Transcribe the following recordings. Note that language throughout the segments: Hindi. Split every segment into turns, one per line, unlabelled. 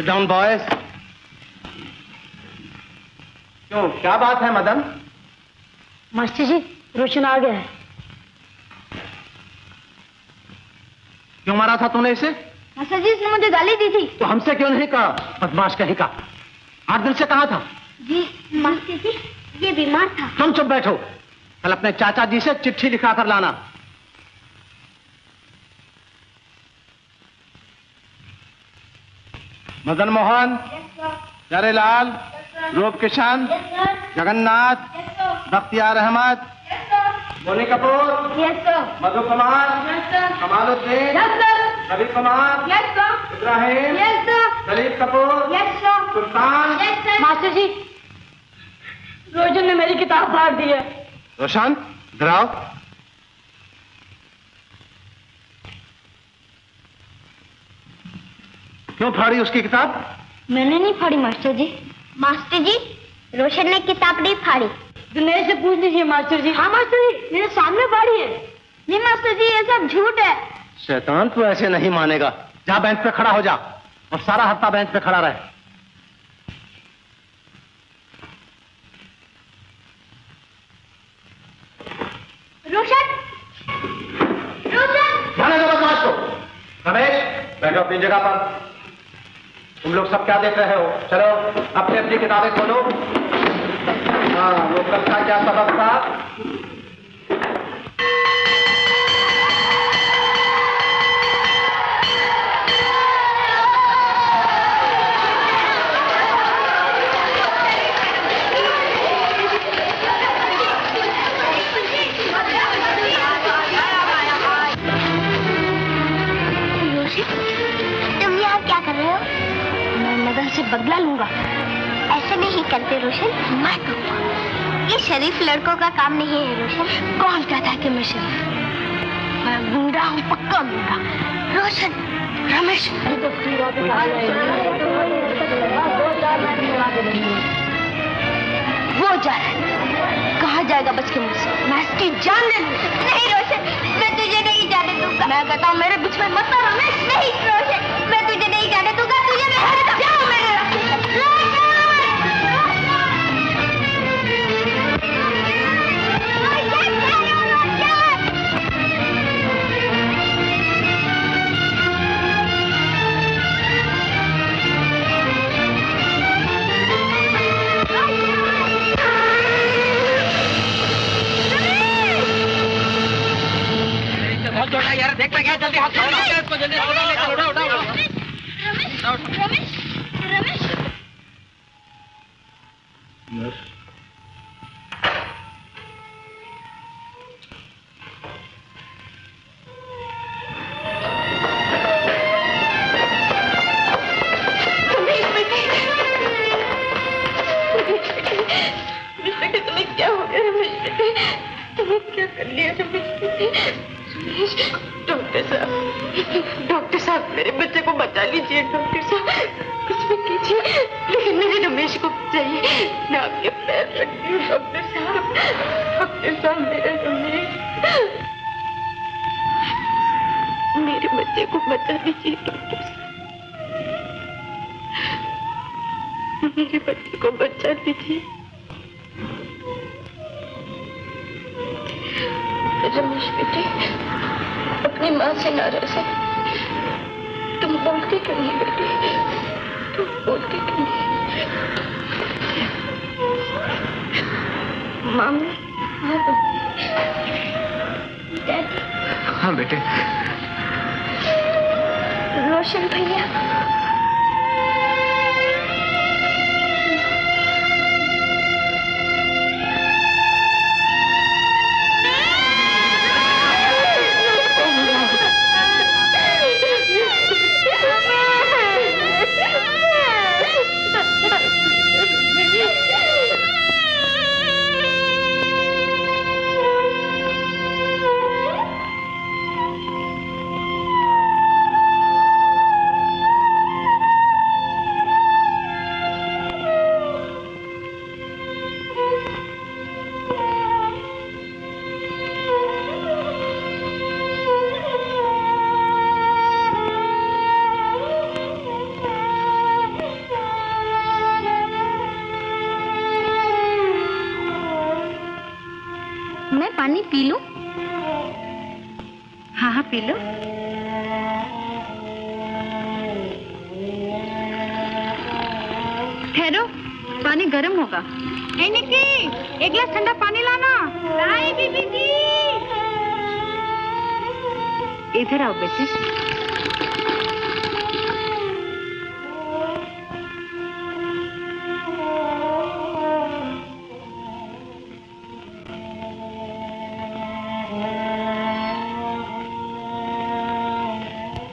Down boys. क्यों, क्या बात है मदन?
मास्टर जी, रोशन आ गया है।
क्यों मारा था तूने इसे?
मास्टर जी, इसने मुझे गाली दी थी।
तो हमसे क्यों नहीं कहा? बदमाश कहीं का। 8 दिन से कहाँ था?
जी मास्टर जी, ये बीमार था।
तुम चुप बैठो। कल अपने चाचा जी से चिट्ठी लिखा कर लाना। मदन मोहन, प्यारेलाल, रूप किशन, जगन्नाथ, बख्तियार अहमद, बोनी कपूर, मधु कुमार, कमालुद्दीन, रवि कुमार, इब्राहिम, दलीप कपूर, सुल्तान।
मास्टर जी, रोशन ने मेरी किताब फाड़ दी है।
रोशन, इधर आओ। क्यों फाड़ी उसकी किताब?
मैंने नहीं फाड़ी मास्टर जी।
मास्टर जी, रोशन ने किताब नहीं फाड़ी।
दिनेश से पूछ लीजिए मास्टर जी। हाँ मास्टर जी, मेरे सामने फाड़ी है।
नहीं मास्टर जी, ये सब झूठ है।
शैतान, तू ऐसे नहीं मानेगा। जा बेंच पे खड़ा हो जा और सारा हफ्ता बेंच पे खड़ा रहे।
रोशन, रोशन।
जाने दो बदमाश को। रमेश, बैठो अपनी जगह पर। तुम लोग सब क्या देख रहे हो? चलो अपनी अपनी किताबें खोलो। हाँ, वो कल का क्या सबक था?
बदला लूंगा।
ऐसे नहीं करते रोशन, मैं कहूँगा। ये शरीफ लड़कों का काम नहीं है रोशन।
कौन कहता है कि मैं शरीफ? मैं गुंडा हूँ, पक्का गुंडा।
रोशन,
रमेश, वो जा रहा है। कहाँ जाएगा बच के मुझसे? मैं इसकी जान ले लूंगा।
नहीं रोशन, मैं तुझे नहीं जाने दूंगा।
मैं कहता हूँ मेरे बीच में मत आ रमेश।
नहीं रोशन, मैं तुझे नहीं जाने दूंगा। तुझे मैं जाओ मेरे
यार देख क्या जल्दी हाथ इसको जल्दी उठाओ।
रमेश, रमेश। तुम्हें क्या हो गया रमेश बेटे? तुम्हें क्या कर लिया रमेश? डॉक्टर साहब मेरे बच्चे को बचा लीजिए। डॉक्टर साहब कुछ भी कीजिए, लेकिन मेरे रमेश को बचाइए। मैं आपके पैर रखती हूँ डॉक्टर साहब। डॉक्टर साहब मेरा रमेश, मेरे बच्चे को बचा लीजिए डॉक्टर साहब। मेरे बच्चे को बचा लीजिए। रमेश बेटे, अपनी माँ से नाराज है। तुम बोलते क्यों नहीं बेटे? तुम बोलते क्यों नहीं? मामी, डैडी।
हाँ बेटे।
रोशन भैया, पानी पी लो? हाँ हाँ पी लो। ठहरो, पानी गर्म होगा। ए निक्की, एक गिलास ठंडा पानी लाना। लाए बीबी जी। इधर आओ बेटी।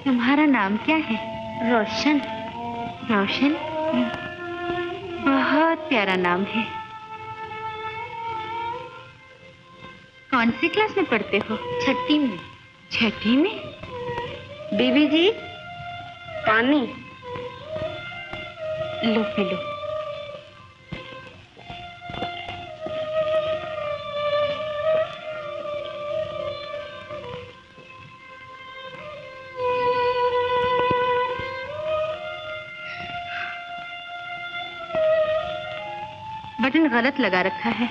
तुम्हारा नाम क्या है? रोशन। रोशन? बहुत प्यारा नाम है। कौन सी क्लास में पढ़ते हो? छठी में। छठी में? बीबी जी, पानी लो, पी लो। बटन गलत लगा रखा है।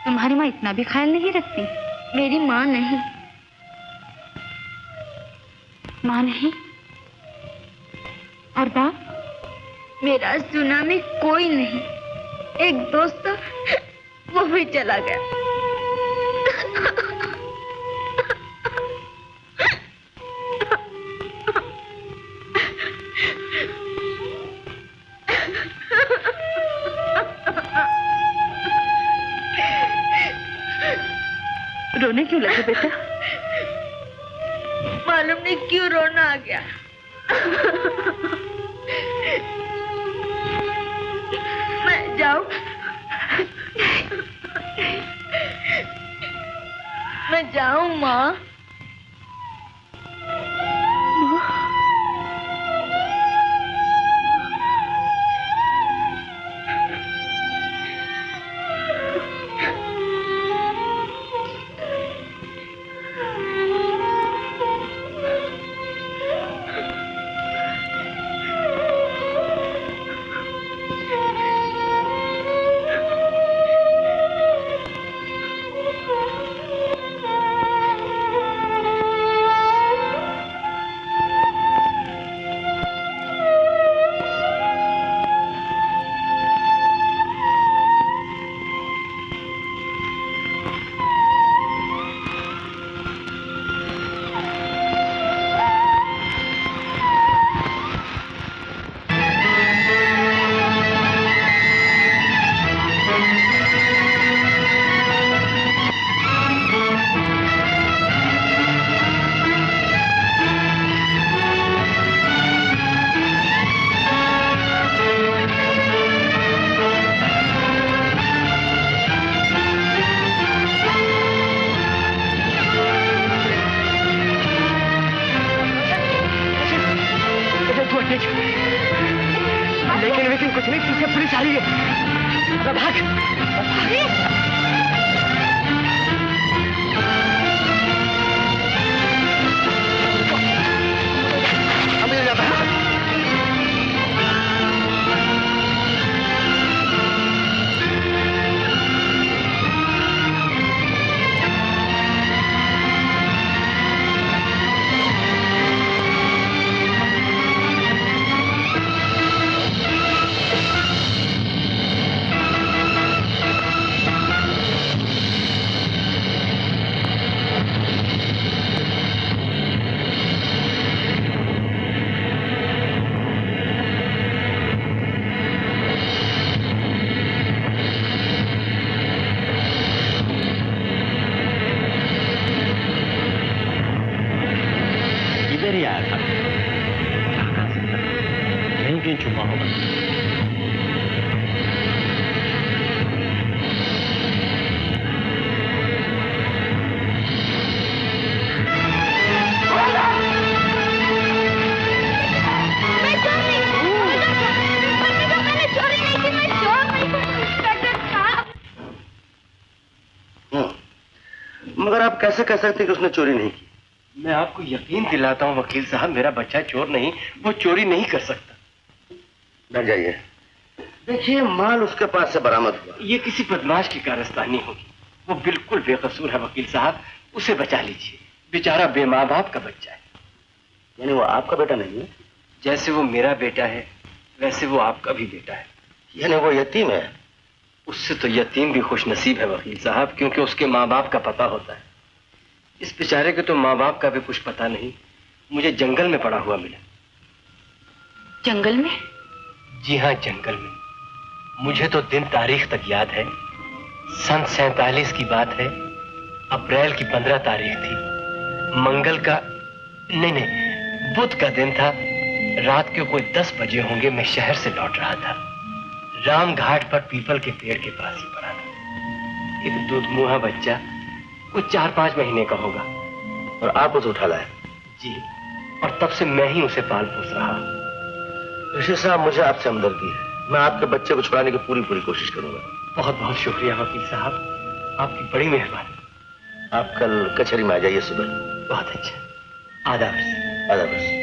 तुम्हारी माँ इतना भी ख्याल नहीं रखती? मेरी माँ नहीं। माँ नहीं? और बाप? मेरा सुना में कोई नहीं। एक दोस्त वो भी चला गया। रोने क्यों लगे बेटा? मालूम नहीं क्यों रोना आ गया। मैं जाऊं? मैं जाऊं माँ?
लेकिन कुछ नहीं, पीछे पुलिस आ रही है। भाग। अभी जाता है।
मगर आप कैसे कह सकते हैं कि उसने चोरी नहीं की?
मैं आपको यकीन दिलाता हूं वकील साहब, मेरा बच्चा चोर नहीं, वो चोरी नहीं कर सकता।
बैठ जाइए। देखिए, माल उसके पास से बरामद हुआ।
ये किसी बदमाश की कारस्तानी होगी।
वो बिल्कुल बेकसूर है वकील साहब, उसे बचा लीजिए। बेचारा बेमाँ बाप का बच्चा है। यानी वो आपका बेटा नहीं है? जैसे वो मेरा बेटा है वैसे वो आपका भी बेटा है। यानी वो यतीम है? उससे तो यतीम भी खुश नसीब है वकील साहब, क्योंकि उसके माँ बाप का पता होता है। इस बेचारे के तो माँ बाप का भी कुछ पता नहीं, मुझे जंगल में पड़ा हुआ मिला।
जंगल में?
जी हाँ, जंगल में। मुझे तो दिन तारीख तक याद है। सन 47 की बात है। अप्रैल की 15 तारीख थी। मंगल का नहीं, बुध का दिन था। रात के कोई 10 बजे होंगे। मैं शहर से लौट रहा था। राम घाट पर पीपल के पेड़ के पास ही पड़ा था। एक दूधमुहा बच्चा कुछ 4-5 महीने का होगा। और आप उसे उठा लाए? जी, और तब से मैं ही उसे पाल पोस रहा। ऋषि साहब, मुझे आपसे हमदर्दी है। मैं आपके बच्चे को छुड़ाने की पूरी कोशिश करूंगा। बहुत बहुत शुक्रिया वकील साहब, आपकी बड़ी मेहरबानी। आप कल कचहरी में आ जाइए सुबह। बहुत अच्छा। आदाब। आदाब।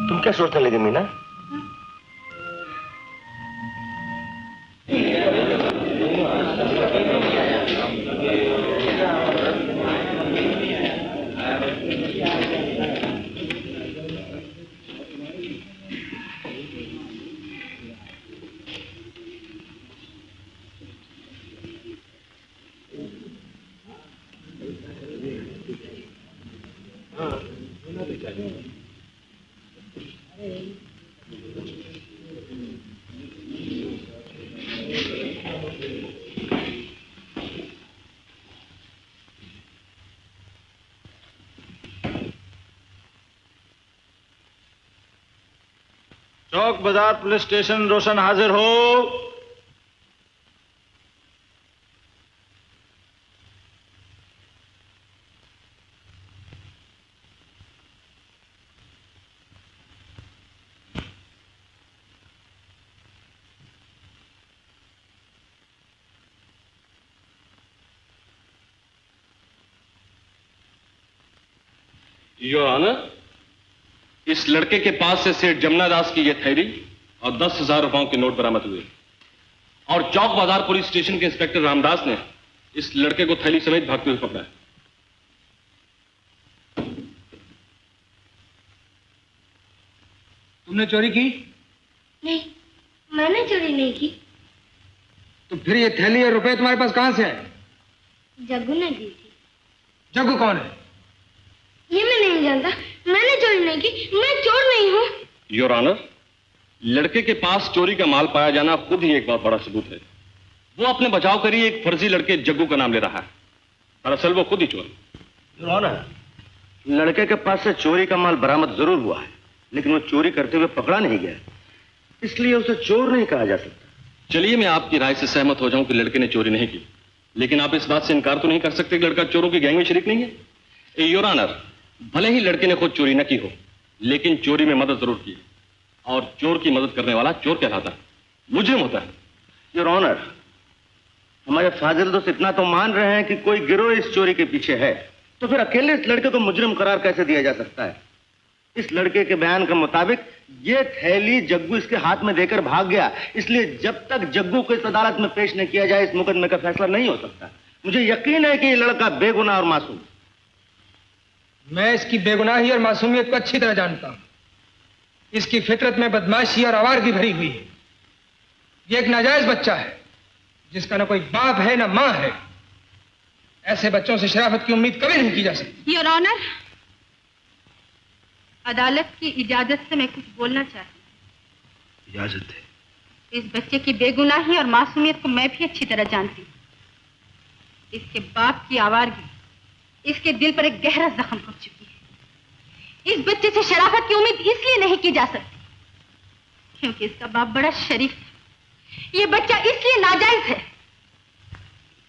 तुम क्या सोचने लगे मीना?
चौक बाजार पुलिस स्टेशन रोशन हाजिर हो।
योर ऑनर, इस लड़के के पास से सेठ जमुना दास की यह थैली और 10,000 रुपयों के नोट बरामद हुए और चौक बाजार पुलिस स्टेशन के इंस्पेक्टर रामदास ने इस लड़के को थैली समेत भागते हुए पकड़ा है।
तुमने चोरी की?
नहीं, मैंने चोरी नहीं की।
तो फिर ये थैली और रुपए तुम्हारे पास कहां से आए?
जग्गू ने दी थी।
जग्गू कौन है?
ये मैं नहीं जानता। मैंने चोरी नहीं की, मैं चोर नहीं हूँ।
योर ऑनर, लड़के के पास चोरी का माल पाया जाना खुद ही एक बहुत बड़ा सबूत है। वो अपने बचाव करिए एक फर्जी लड़के जग्गू का नाम ले रहा है, दरअसल वो खुद ही चोर है।
योर ऑनर, लड़के के पास से चोरी का माल बरामद जरूर हुआ है, लेकिन वो चोरी करते हुए पकड़ा नहीं गया, इसलिए उसे चोर नहीं कहा जा सकता।
चलिए मैं आपकी राय से सहमत हो जाऊं कि लड़के ने चोरी नहीं की, लेकिन आप इस बात से इनकार तो नहीं कर सकते कि लड़का चोरों की गैंग में शरीक नहीं है। योर ऑनर, भले ही लड़के ने खुद चोरी न की हो, लेकिन चोरी में मदद जरूर की है, और चोर की मदद करने वाला चोर कहलाता है, मुजरिम होता है।
योर ऑनर, हमारे फाजिल दोस्त इतना तो मान रहे हैं कि कोई गिरोह इस चोरी के पीछे है, तो फिर अकेले इस लड़के को मुजरिम करार कैसे दिया जा सकता है? इस लड़के के बयान के मुताबिक ये थैली जग्गू इसके हाथ में देकर भाग गया, इसलिए जब तक जग्गू को इस अदालत में पेश न किया जाए इस मुकदमे का फैसला नहीं हो सकता। मुझे यकीन है कि ये लड़का बेगुनाह और मासूम।
मैं इसकी बेगुनाही और मासूमियत को अच्छी तरह जानता हूं। इसकी फितरत में बदमाशी और आवारगी भरी हुई है। ये एक नाजायज बच्चा है जिसका ना कोई बाप है ना मां है। ऐसे बच्चों से शराफत की उम्मीद कभी नहीं की जा सकती।
योर ऑनर, अदालत की इजाजत से मैं कुछ बोलना चाहती हूँ।
इजाजत है?
इस बच्चे की बेगुनाही और मासूमियत को मैं भी अच्छी तरह जानती हूँ। इसके बाप की आवारगी इसके दिल पर एक गहरा जख्म पहुंच चुकी है। इस बच्चे से शराफत की उम्मीद इसलिए नहीं की जा सकती क्योंकि इसका बाप बड़ा शरीफ है। ये बच्चा इसलिए नाजायज है,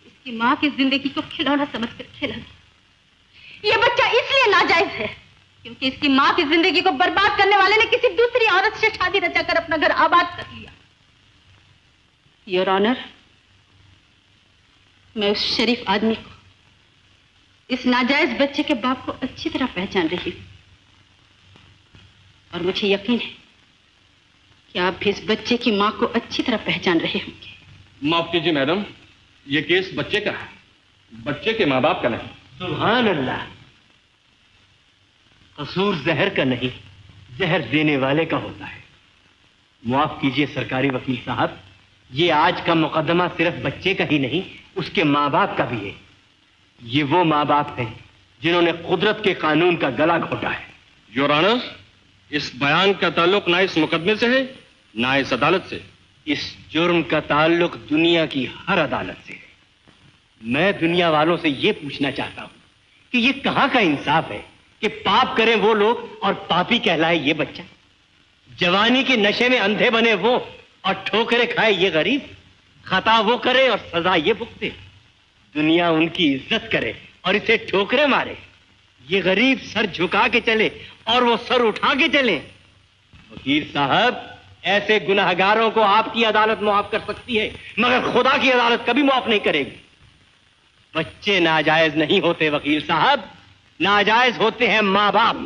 इसकी मां की जिंदगी को खिलौना समझकर खेला गया। ये बच्चा इसलिए नाजायज है क्योंकि इसकी मां की जिंदगी को बर्बाद करने वाले ने किसी दूसरी औरत से शादी रचाकर अपना घर आबाद कर लिया। योर ऑनर, मैं उस शरीफ आदमी को, इस नाजायज बच्चे के बाप को अच्छी तरह पहचान रही हूं और मुझे यकीन है कि आप भी इस बच्चे की मां को अच्छी तरह पहचान रहे होंगे।
माफ कीजिए मैडम, ये केस बच्चे का है, बच्चे के माँ बाप का नहीं।
सुभान अल्लाह। कसूर जहर का नहीं, जहर देने वाले का होता है। माफ कीजिए सरकारी वकील साहब, ये आज का मुकदमा सिर्फ बच्चे का ही नहीं, उसके माँ बाप का भी है। ये वो माँ बाप हैं जिन्होंने कुदरत के कानून का गला घोटा है।
योर ऑनर, इस बयान का ताल्लुक ना इस मुकदमे से है ना इस अदालत से।
इस जुर्म का ताल्लुक दुनिया की हर अदालत से है। मैं दुनिया वालों से यह पूछना चाहता हूं कि ये कहां का इंसाफ है कि पाप करें वो लोग और पापी कहलाए ये बच्चा। जवानी के नशे में अंधे बने वो और ठोकरे खाए ये गरीब। खता वो करे और सजा ये भुगते। दुनिया उनकी इज्जत करे और इसे ठोकरे मारे। ये गरीब सर झुका के चले और वो सर उठा के चले। वकील साहब, ऐसे गुनाहगारों को आपकी अदालत मुआफ कर सकती है, मगर खुदा की अदालत कभी मुआफ नहीं करेगी। बच्चे नाजायज नहीं होते वकील साहब, नाजायज होते हैं माँ बाप।